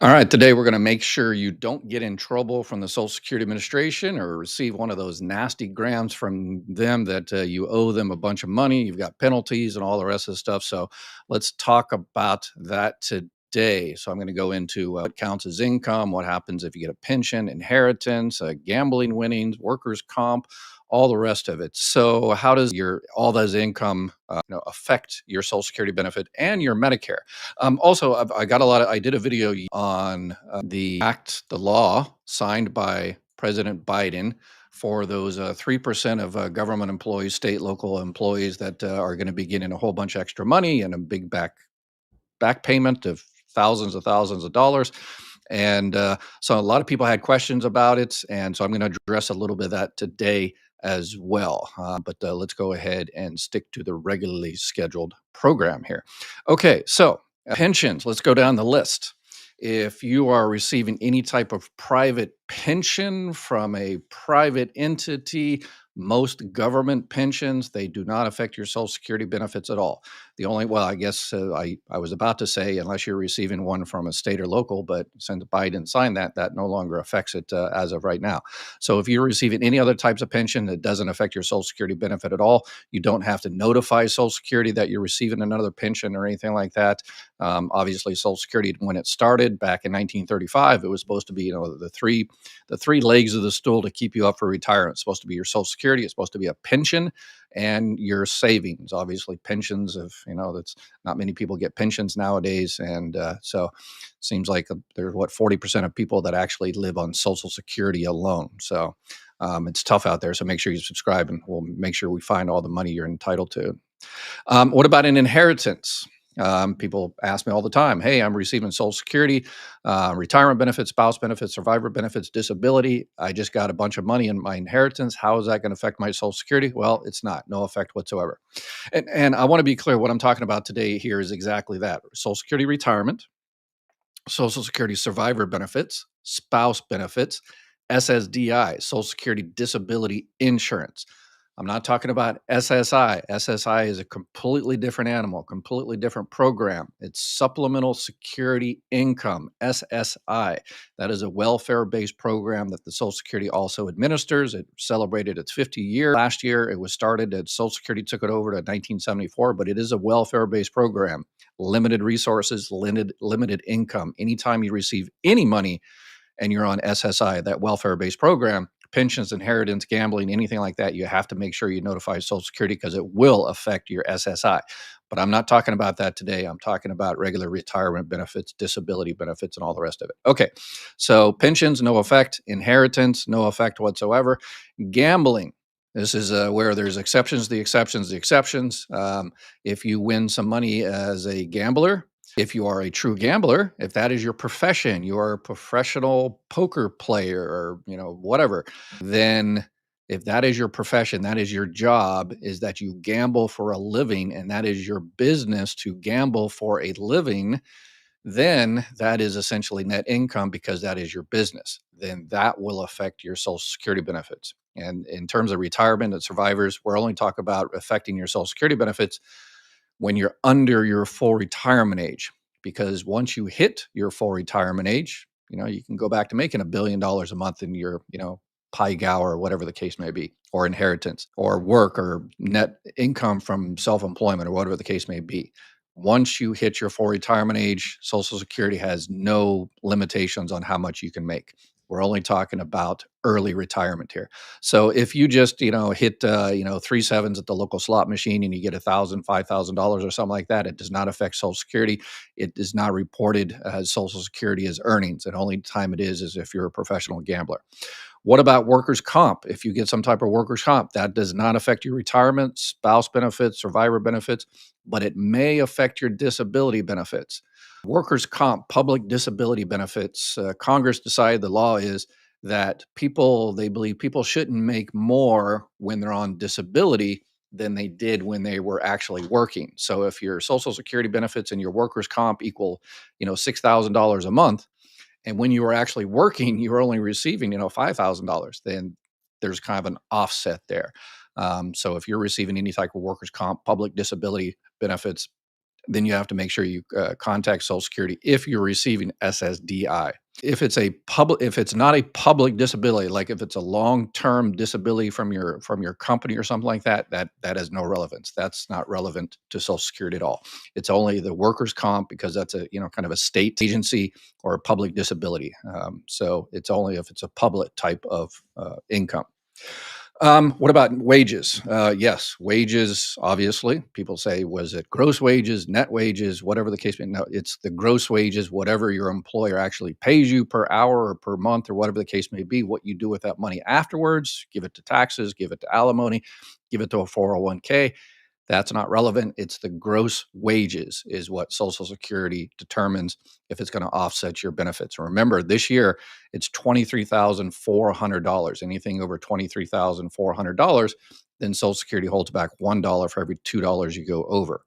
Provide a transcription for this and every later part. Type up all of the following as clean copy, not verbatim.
All right, today we're going to make sure you don't get in trouble from the Social Security Administration or receive one of those nasty grams from them that you owe them a bunch of money. You've got penalties and all the rest of the stuff. So let's talk about that today. So I'm going to go into what counts as income, what happens if you get a pension, inheritance, gambling winnings, workers' comp, all the rest of it. So how does your all those income affect your Social Security benefit and your Medicare? Also, I got a lot of. I did a video on the act, the law signed by President Biden for those 3% of government employees, state, local employees that are going to be getting a whole bunch of extra money and a big back payment of thousands of dollars. And so a lot of people had questions about it, and so I'm going to address a little bit of that today as well. But let's go ahead and stick to the regularly scheduled program here. Okay, so pensions, let's go down the list. If you are receiving any type of private pension from a private entity, most government pensions, they do not affect your Social Security benefits at all. The only, well, I guess I was about to say, unless you're receiving one from a state or local, but since Biden signed that, that no longer affects it as of right now. So if you're receiving any other types of pension that doesn't affect your Social Security benefit at all, you don't have to notify Social Security that you're receiving another pension or anything like that. Obviously, Social Security, when it started back in 1935, it was supposed to be, the three legs of the stool to keep you up for retirement. It's supposed to be your Social Security, it's supposed to be a pension, and your savings. Obviously, pensions of that's not many people get pensions nowadays, and so seems like there's 40% of people that actually live on Social Security alone. So it's tough out there. So make sure you subscribe, and we'll make sure we find all the money you're entitled to. What about an inheritance? People ask me all the time, hey, I'm receiving Social Security, retirement benefits, spouse benefits, survivor benefits, disability. I just got a bunch of money in my inheritance. How is that going to affect my Social Security? Well, it's not, no effect whatsoever. And I want to be clear, what I'm talking about today here is exactly that: Social Security retirement, Social Security survivor benefits, spouse benefits, SSDI, Social Security disability insurance. I'm not talking about SSI. SSI is a completely different animal, completely different program. It's supplemental security income, SSI. That is a welfare based program that the Social Security also administers. It celebrated its 50 year last year. It was started at Social Security, took it over to 1974, but it is a welfare based program. Limited resources, limited income. Anytime you receive any money and you're on SSI, that welfare based program, pensions, inheritance, gambling, anything like that, you have to make sure you notify Social Security because it will affect your SSI. But I'm not talking about that today. I'm talking about regular retirement benefits, disability benefits, and all the rest of it. Okay, so pensions, no effect. Inheritance, no effect whatsoever. Gambling. This is where there's exceptions, the exceptions, the exceptions. If you win some money as a gambler, if you are a true gambler, if that is your profession, you are a professional poker player or, whatever, then if that is your profession, that is your job, is that you gamble for a living and that is your business to gamble for a living, then that is essentially net income because that is your business. Then that will affect your Social Security benefits. And in terms of retirement and survivors, we're only talking about affecting your Social Security benefits when you're under your full retirement age. Because once you hit your full retirement age, you can go back to making $1 billion a month in your, pie gow or whatever the case may be, or inheritance, or work, or net income from self-employment, or whatever the case may be. Once you hit your full retirement age, Social Security has no limitations on how much you can make. We're only talking about early retirement here. So if you just, hit, three sevens at the local slot machine and you get $5,000 or something like that, it does not affect Social Security. It is not reported as Social Security as earnings. And only time it is if you're a professional gambler. What about workers' comp? If you get some type of workers' comp, that does not affect your retirement, spouse benefits, survivor benefits, but it may affect your disability benefits. Workers' comp, public disability benefits. Congress decided, the law is that they believe people shouldn't make more when they're on disability than they did when they were actually working. So if your Social Security benefits and your workers' comp equal, $6,000 a month, and when you were actually working, you were only receiving, $5,000, then there's kind of an offset there. So if you're receiving any type of workers' comp, public disability benefits, then you have to make sure you contact Social Security if you're receiving SSDI. If it's not a public disability, like if it's a long-term disability from your company or something like that, that has no relevance. That's not relevant to Social Security at all. It's only the workers' comp because that's a kind of a state agency or a public disability. So it's only if it's a public type of income. What about wages? Yes, wages, obviously. People say, was it gross wages, net wages, whatever the case may be? No, it's the gross wages, whatever your employer actually pays you per hour or per month or whatever the case may be. What you do with that money afterwards, give it to taxes, give it to alimony, give it to a 401k. That's not relevant. It's the gross wages is what Social Security determines if it's going to offset your benefits. Remember, this year it's $23,400. Anything over $23,400, then Social Security holds back $1 for every $2 you go over.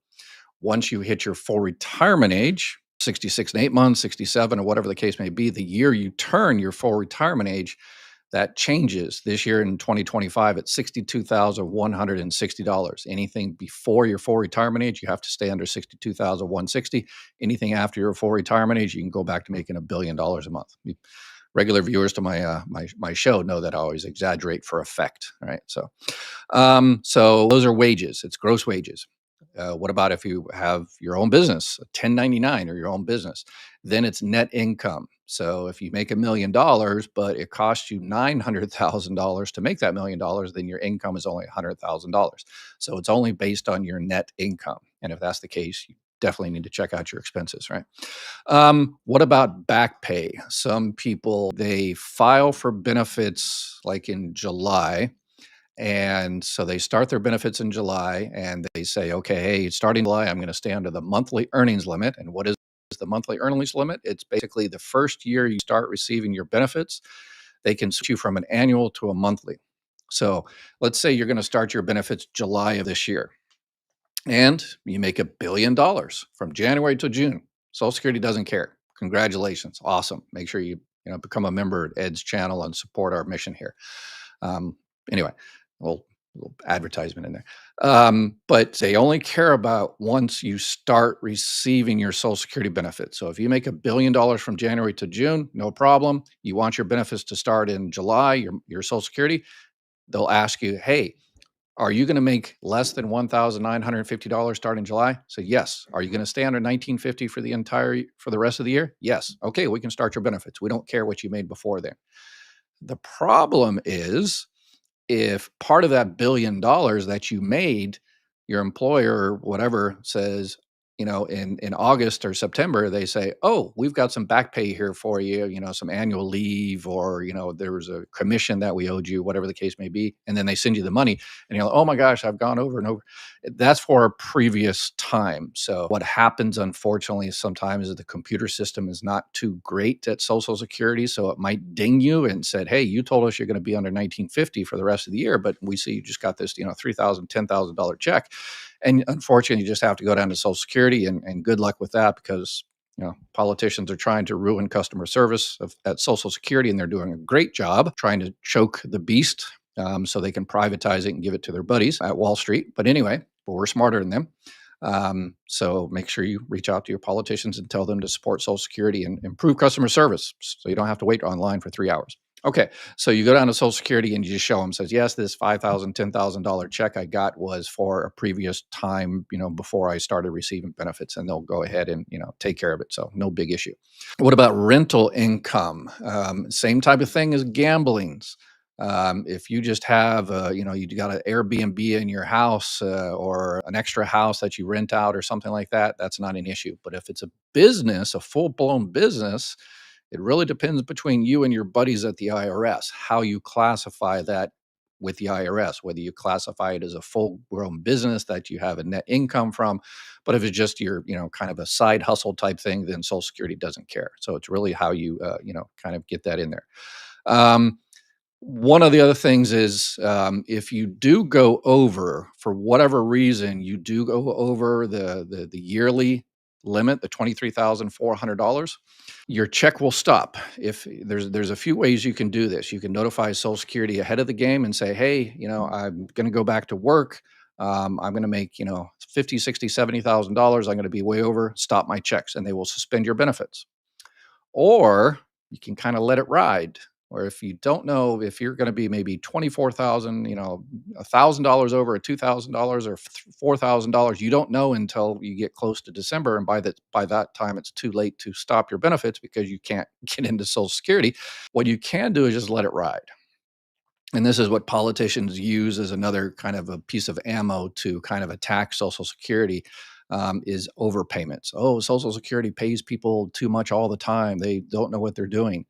Once you hit your full retirement age, 66 and 8 months, 67, or whatever the case may be, the year you turn your full retirement age, that changes this year in 2025 at $62,160. Anything before your full retirement age, you have to stay under 62,160. Anything after your full retirement age, you can go back to making $1 billion a month. Regular viewers to my show know that I always exaggerate for effect. All right, so those are wages. It's gross wages. What about if you have your own business, a 1099 or your own business? Then it's net income. So if you make $1 million, but it costs you $900,000 to make that $1 million, then your income is only $100,000. So it's only based on your net income. And if that's the case, you definitely need to check out your expenses, right? What about back pay? Some people, they file for benefits like in July, and so they start their benefits in July and they say, okay, hey, starting July, I'm going to stay under the monthly earnings limit. And what is the monthly earnings limit? It's basically the first year you start receiving your benefits, they can switch you from an annual to a monthly. So let's say you're going to start your benefits July of this year and you make $1 billion from January to June. Social Security doesn't care. Congratulations. Awesome. Make sure you become a member at Ed's channel and support our mission here. Um, anyway, little advertisement in there. But they only care about once you start receiving your Social Security benefits. So if you make $1 billion from January to June, no problem. You want your benefits to start in July, your Social Security, they'll ask you, hey, are you going to make less than $1,950 starting July? So yes. Are you going to stay under 1950 for the rest of the year? Yes. Okay, we can start your benefits. We don't care what you made before then. The problem is if part of that $1 billion that you made, your employer or whatever says, in August or September, they say, oh, we've got some back pay here for you, some annual leave, or, there was a commission that we owed you, whatever the case may be. And then they send you the money and you're like, oh my gosh, I've gone over and over. That's for a previous time. So what happens, unfortunately, sometimes is the computer system is not too great at Social Security. So it might ding you and said, hey, you told us you're going to be under 1950 for the rest of the year, but we see you just got this, $3,000, $10,000 check. And unfortunately, you just have to go down to Social Security and good luck with that because politicians are trying to ruin customer service at Social Security, and they're doing a great job trying to choke the beast so they can privatize it and give it to their buddies at Wall Street. But anyway, we're smarter than them. So make sure you reach out to your politicians and tell them to support Social Security and improve customer service so you don't have to wait online for 3 hours. Okay, so you go down to Social Security and you just show them, says, yes, this $5,000, $10,000 check I got was for a previous time, before I started receiving benefits, and they'll go ahead and, take care of it. So no big issue. What about rental income? Same type of thing as gamblings. If you just have, you got an Airbnb in your house or an extra house that you rent out or something like that, that's not an issue. But if it's a business, a full-blown business, it really depends between you and your buddies at the IRS, how you classify that with the IRS, whether you classify it as a full grown business that you have a net income from. But if it's just your, kind of a side hustle type thing, then Social Security doesn't care. So it's really how you, kind of get that in there. One of the other things is if you do go over, for whatever reason, you do go over the yearly limit, the $23,400, your check will stop. If there's a few ways you can do this. You can notify Social Security ahead of the game and say, hey, I'm going to go back to work. I'm going to make, 50, 60, $70,000. I'm going to be way over, stop my checks, and they will suspend your benefits. Or you can kind of let it ride. Or if you don't know if you're going to be maybe 24,000, $1,000 over or $2,000 or $4,000, you don't know until you get close to December, and by that time it's too late to stop your benefits because you can't get into Social Security. What you can do is just let it ride. And this is what politicians use as another kind of a piece of ammo to kind of attack Social Security, is overpayments. Oh, Social Security pays people too much all the time. They don't know what they're doing.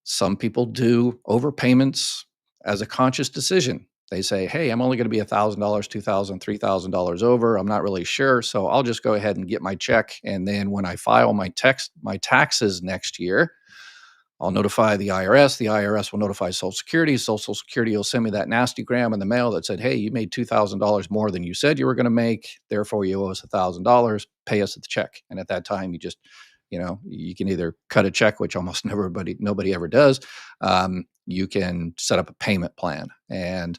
Some people do overpayments as a conscious decision. They say, "Hey, I'm only going to be $1,000, $2,000, $3,000 over. I'm not really sure, so I'll just go ahead and get my check. And then when I file my taxes next year, I'll notify the IRS. The IRS will notify Social Security. Social Security will send me that nasty gram in the mail that said, 'Hey, you made $2,000 more than you said you were going to make. Therefore, you owe us $1,000. Pay us at the check.'" And at that time, you can either cut a check, which almost nobody ever does. You can set up a payment plan and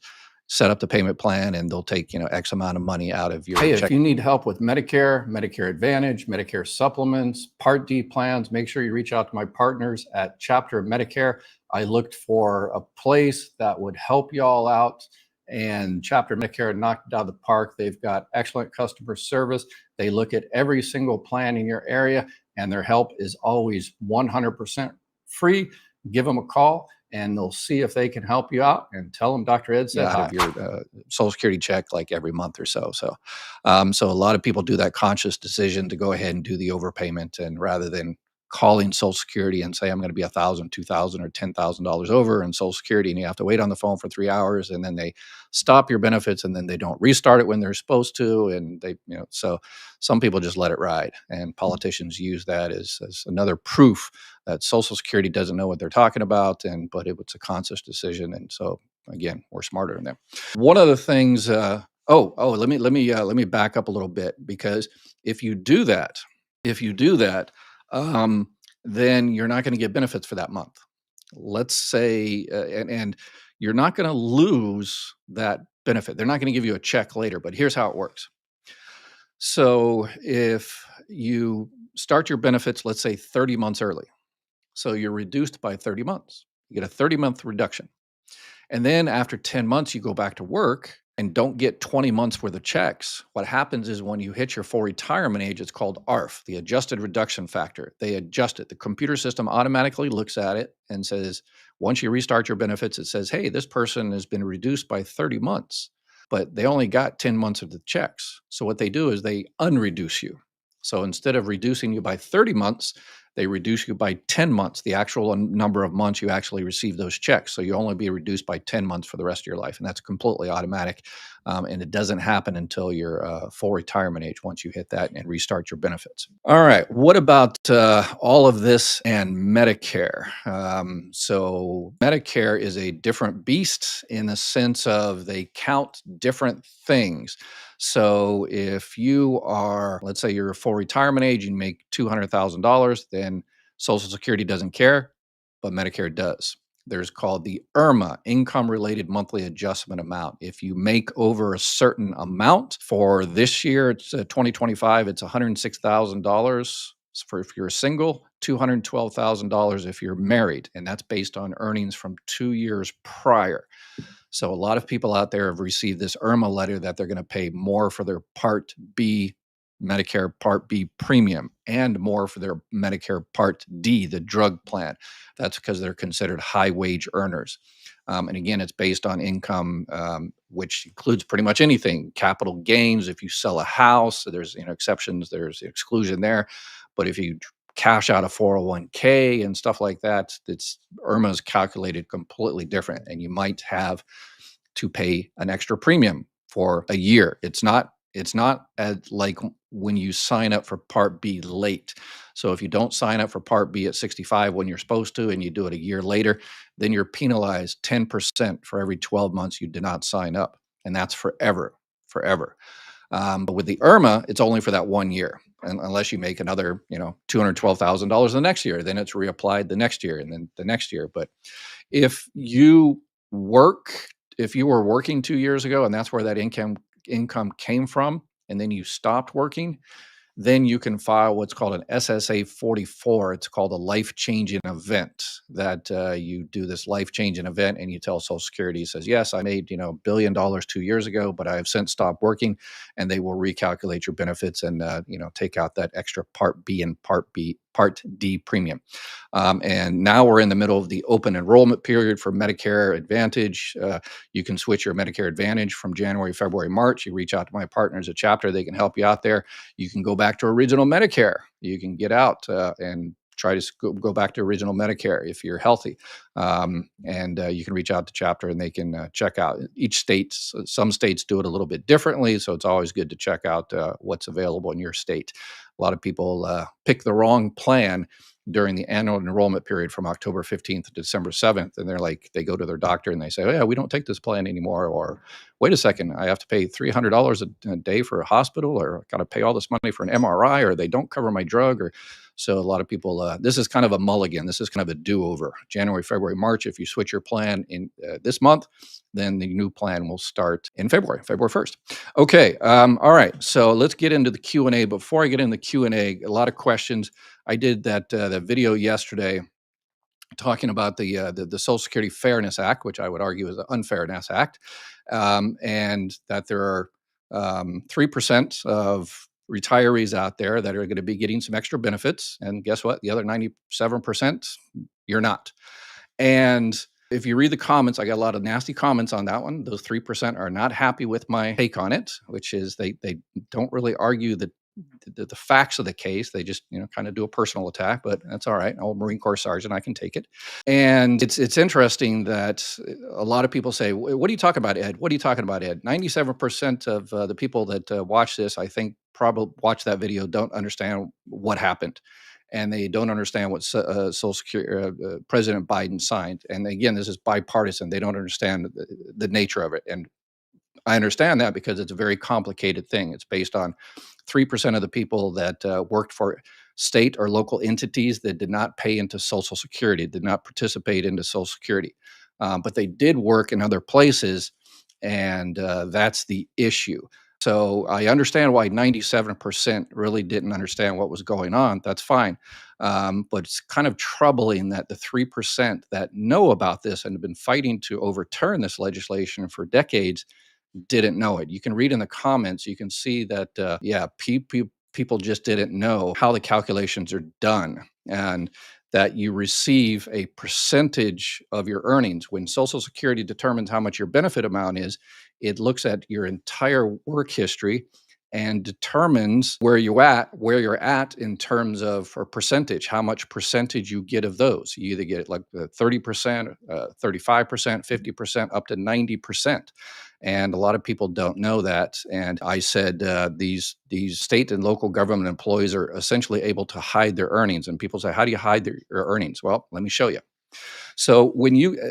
set up the payment plan, and they'll take X amount of money out of your check. If you need help with Medicare, Medicare Advantage, Medicare supplements, Part D plans, make sure you reach out to my partners at Chapter Medicare. I looked for a place that would help y'all out, and Chapter Medicare knocked it out of the park. They've got excellent customer service. They look at every single plan in your area, and their help is always 100% free. Give them a call and they'll see if they can help you out, and tell them Dr. Ed said hi. Out of your Social Security check like every month or so. So a lot of people do that conscious decision to go ahead and do the overpayment, and rather than calling Social Security and say, "I'm going to be 1,000, 2,000, or $10,000 over in Social Security," and you have to wait on the phone for 3 hours, and then they stop your benefits, and then they don't restart it when they're supposed to, and so some people just let it ride, and politicians use that as another proof that Social Security doesn't know what they're talking about, but it was a conscious decision, and so again, we're smarter than them. One of the things. Let me back up a little bit, because if you do that, um, then you're not going to get benefits for that month. Let's say, and you're not going to lose that benefit. They're not going to give you a check later, but here's how it works. So if you start your benefits, let's say 30 months early, so you're reduced by 30 months. You get a 30-month reduction. And then after 10 months, you go back to work and don't get 20 months worth of checks. What happens is when you hit your full retirement age, it's called ARF, the adjusted reduction factor. They adjust it. The computer system automatically looks at it and says, once you restart your benefits, it says, "Hey, this person has been reduced by 30 months, but they only got 10 months of the checks." So what they do is they unreduce you. So instead of reducing you by 30 months, they reduce you by 10 months, the actual number of months you actually receive those checks. So you only be reduced by 10 months for the rest of your life. And that's completely automatic. And it doesn't happen until your full retirement age, once you hit that and restart your benefits. All right. What about all of this and Medicare? So Medicare is a different beast in the sense of they count different things. So if you are, let's say you're a full retirement age, you make $200,000, then Social Security doesn't care, but Medicare does. There's called the IRMA, income related monthly adjustment amount. If you make over a certain amount, for this year, it's 2025, it's $106,000 for if you're single, $212,000 if you're married, and that's based on earnings from 2 years prior. So a lot of people out there have received this IRMA letter that they're going to pay more for their Part B, Medicare Part B premium, and more for their Medicare Part D, the drug plan. That's because they're considered high wage earners. And again, it's based on income, which includes pretty much anything. Capital gains, if you sell a house, so there's exceptions, there's exclusion there. But if you cash out a 401k and stuff like that, it's IRMA is calculated completely different, and you might have to pay an extra premium for a year. It's not as like when you sign up for Part B late. So if you don't sign up for Part B at 65 when you're supposed to, and you do it a year later, then you're penalized 10% for every 12 months you did not sign up, and that's forever. But with the IRMA, it's only for that 1 year, and unless you make another, $212,000 the next year, then it's reapplied the next year and then the next year. But if you were working 2 years ago, and that's where that income income came from, and then you stopped working, then you can file what's called an SSA 44. It's called a life changing event that you do this life changing event and you tell Social Security, says, yes, I made, $1 billion 2 years ago, but I have since stopped working, and they will recalculate your benefits and, take out that extra Part B and Part D premium. And now we're in the middle of the open enrollment period for Medicare Advantage. You can switch your Medicare Advantage from January, February, March. You reach out to my partners at Chapter, they can help you out there. You can go back to original Medicare. You can get out and try to go back to original Medicare if you're healthy. And you can reach out to Chapter and they can check out each state. Some states do it a little bit differently. So it's always good to check out what's available in your state. A lot of people pick the wrong plan during the annual enrollment period from October 15th to December 7th. And they go to their doctor and they say, oh, yeah, we don't take this plan anymore. Or wait a second, I have to pay $300 a day for a hospital, or I got to pay all this money for an MRI, or they don't cover my drug. Or so a lot of people, this is kind of a mulligan. This is kind of a do-over. January, February, March. If you switch your plan in this month, then the new plan will start in February 1st. Okay. All right. So let's get into the Q&A. Before I get into the Q&A, a lot of questions. I did that video yesterday talking about the Social Security Fairness Act, which I would argue is an Unfairness Act, and that there are 3% of retirees out there that are going to be getting some extra benefits, and guess what? The other 97%, you're not. And if you read the comments, I got a lot of nasty comments on that one. Those 3% are not happy with my take on it, which is they don't really argue the facts of the case. They just kind of do a personal attack, but that's all right. I'm a Marine Corps sergeant, I can take it. And it's interesting that a lot of people say, what are you talking about, Ed? What are you talking about, Ed? 97% of the people that watch this, I think, probably watch that video, don't understand what happened. And they don't understand what Social Security President Biden signed. And again, this is bipartisan. They don't understand the nature of it. And I understand that because it's a very complicated thing. It's based on 3% of the people that worked for state or local entities that did not pay into Social Security, did not participate into Social Security. But they did work in other places, and that's the issue. So I understand why 97% really didn't understand what was going on. That's fine. But it's kind of troubling that the 3% that know about this and have been fighting to overturn this legislation for decades didn't know it. You can read in the comments, you can see that, people just didn't know how the calculations are done, and that you receive a percentage of your earnings. When Social Security determines how much your benefit amount is, it looks at your entire work history and determines where you're at in terms of a percentage, how much percentage you get of those. You either get like 30%, 35%, 50%, up to 90%. And a lot of people don't know that. And I said these state and local government employees are essentially able to hide their earnings. And people say, how do you hide your earnings? Well, let me show you. So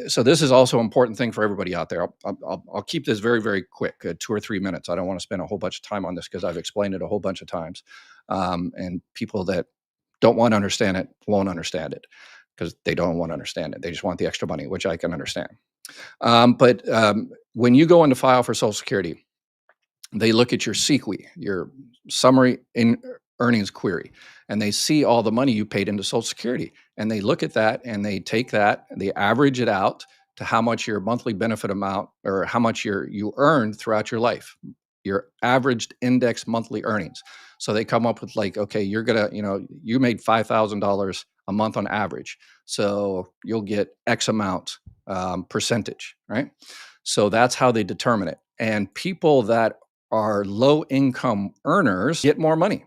so this is also an important thing for everybody out there. I'll keep this very, very quick, 2 or 3 minutes. I don't want to spend a whole bunch of time on this because I've explained it a whole bunch of times. And people that don't want to understand it won't understand it because they don't want to understand it. They just want the extra money, which I can understand. But when you go in to file for Social Security, they look at your SEQUI, your summary in earnings query, and they see all the money you paid into Social Security. And they look at that and they take that, they average it out to how much your monthly benefit amount or how much you earned throughout your life, your averaged index monthly earnings. So they come up with like, okay, you're gonna, you made $5,000 a month on average. So you'll get X amount percentage, right? So that's how they determine it. And people that are low income earners get more money.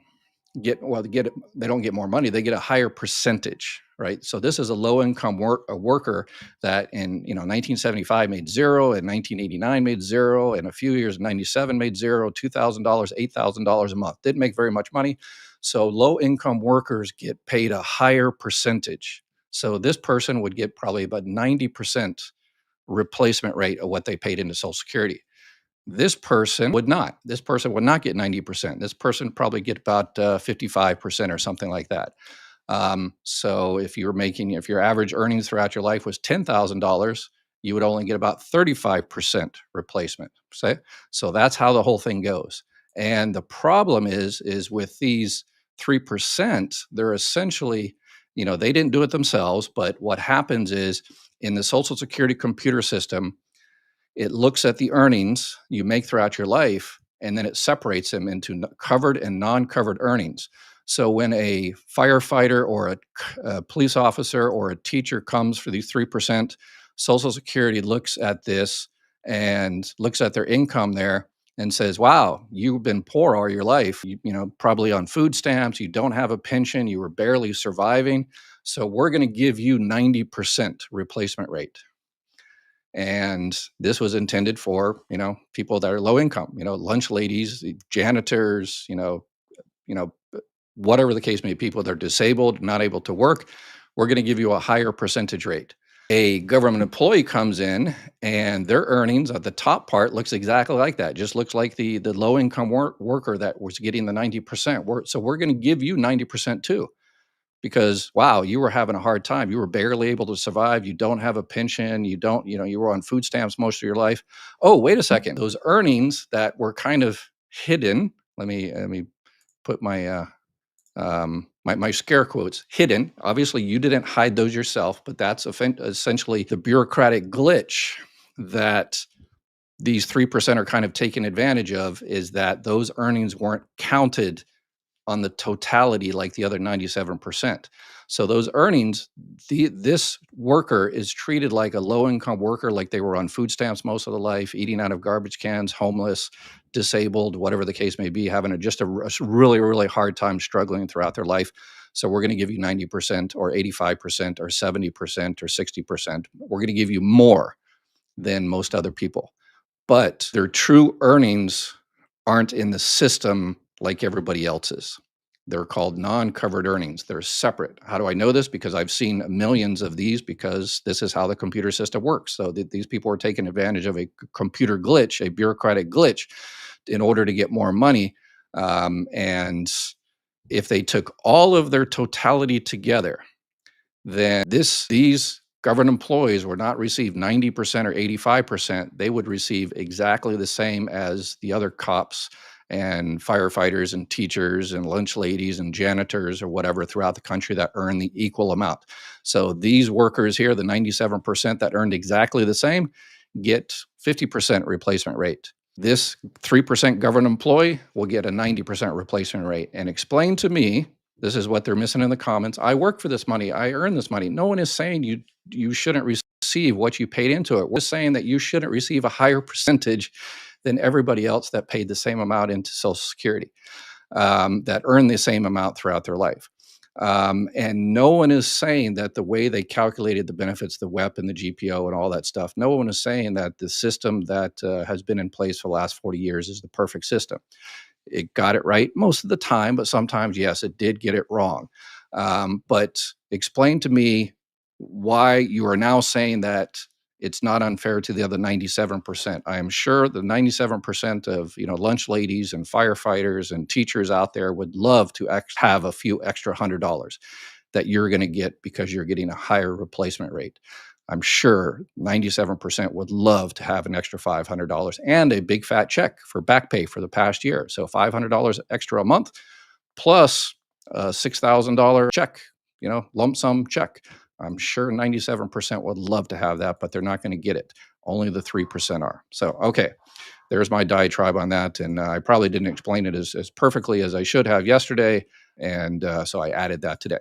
They don't get more money, they get a higher percentage, right? So this is a low income worker that in 1975 made zero, in 1989 made zero, in a few years in 97 made zero, $2,000, $8,000 a month. Didn't make very much money. So low income workers get paid a higher percentage. So this person would get probably about 90% replacement rate of what they paid into Social Security. This person would not. This person would not get 90%. This person would probably get about 55% or something like that. So if your average earnings throughout your life was $10,000 you would only get about 35% replacement. So that's how the whole thing goes. And the problem is with these 3%, they're essentially, they didn't do it themselves, but what happens is in the Social Security computer system, it looks at the earnings you make throughout your life, and then it separates them into covered and non-covered earnings. So when a firefighter or a police officer or a teacher comes for these 3%, Social Security looks at this and looks at their income there and says, wow, you've been poor all your life. Probably on food stamps, you don't have a pension, you were barely surviving. So we're going to give you 90% replacement rate. And this was intended for, people that are low income, lunch ladies, janitors, you know, whatever the case may be, people that are disabled, not able to work. We're going to give you a higher percentage rate. A government employee comes in and their earnings at the top part looks exactly like that. Just looks like the low income worker that was getting the 90%. So we're going to give you 90% too, because wow, you were having a hard time. You were barely able to survive. You don't have a pension. You don't, you were on food stamps most of your life. Oh, wait a second. Those earnings that were kind of hidden. Let me put my scare quotes, hidden. Obviously, you didn't hide those yourself, but that's essentially the bureaucratic glitch that these 3% are kind of taking advantage of, is that those earnings weren't counted on the totality like the other 97%. So those earnings, this worker is treated like a low-income worker, like they were on food stamps most of their life, eating out of garbage cans, homeless, disabled, whatever the case may be, having just a really, really hard time struggling throughout their life. So we're going to give you 90% or 85% or 70% or 60%. We're going to give you more than most other people. But their true earnings aren't in the system like everybody else's. They're called non-covered earnings. They're separate. How do I know this? Because I've seen millions of these, because this is how the computer system works. So these people are taking advantage of a computer glitch, a bureaucratic glitch, in order to get more money. And if they took all of their totality together, then these government employees would not receive 90% or 85%. They would receive exactly the same as the other cops and firefighters and teachers and lunch ladies and janitors or whatever throughout the country that earn the equal amount. So these workers here, the 97% that earned exactly the same, get 50% replacement rate. This 3% government employee will get a 90% replacement rate. And explain to me, this is what they're missing in the comments, I work for this money, I earn this money. No one is saying you shouldn't receive what you paid into it. We're saying that you shouldn't receive a higher percentage than everybody else that paid the same amount into Social Security, that earned the same amount throughout their life. And no one is saying that the way they calculated the benefits, the WEP and the GPO and all that stuff, no one is saying that the system that has been in place for the last 40 years is the perfect system. It got it right most of the time, but sometimes, yes, it did get it wrong. But explain to me why you are now saying that it's not unfair to the other 97%. I am sure the 97% of lunch ladies and firefighters and teachers out there would love to have a few extra $100 that you're going to get because you're getting a higher replacement rate. I'm sure 97% would love to have an extra $500 and a big fat check for back pay for the past year. So $500 extra a month plus a $6,000 check, lump sum check. I'm sure 97% would love to have that, but they're not going to get it. Only the 3% are. So, okay, there's my diatribe on that. And I probably didn't explain it as perfectly as I should have yesterday. And so I added that today.